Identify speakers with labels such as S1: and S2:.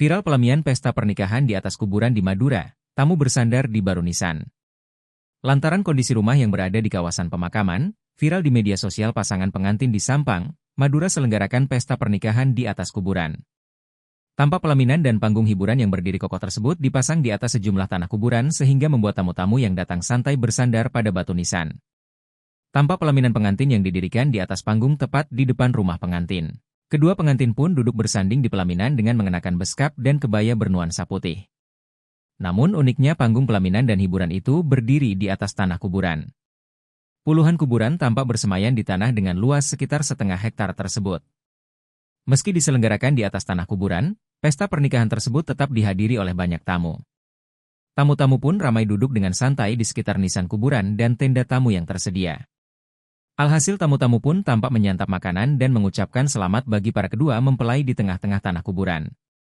S1: Viral pelamian pesta pernikahan di atas kuburan di Madura, tamu bersandar di baru nisan. Lantaran kondisi rumah yang berada di kawasan pemakaman, viral di media sosial pasangan pengantin di Sampang, Madura selenggarakan pesta pernikahan di atas kuburan. Tampak pelaminan dan panggung hiburan yang berdiri kokoh tersebut dipasang di atas sejumlah tanah kuburan sehingga membuat tamu-tamu yang datang santai bersandar pada batu nisan. Tampak pelaminan pengantin yang didirikan di atas panggung tepat di depan rumah pengantin. Kedua pengantin pun duduk bersanding di pelaminan dengan mengenakan beskap dan kebaya bernuansa putih. Namun uniknya panggung pelaminan dan hiburan itu berdiri di atas tanah kuburan. Puluhan kuburan tampak bersemayan di tanah dengan luas sekitar setengah hektar tersebut. Meski diselenggarakan di atas tanah kuburan, pesta pernikahan tersebut tetap dihadiri oleh banyak tamu. Tamu-tamu pun ramai duduk dengan santai di sekitar nisan kuburan dan tenda tamu yang tersedia. Alhasil tamu-tamu pun tampak menyantap makanan dan mengucapkan selamat bagi para kedua mempelai di tengah-tengah tanah kuburan.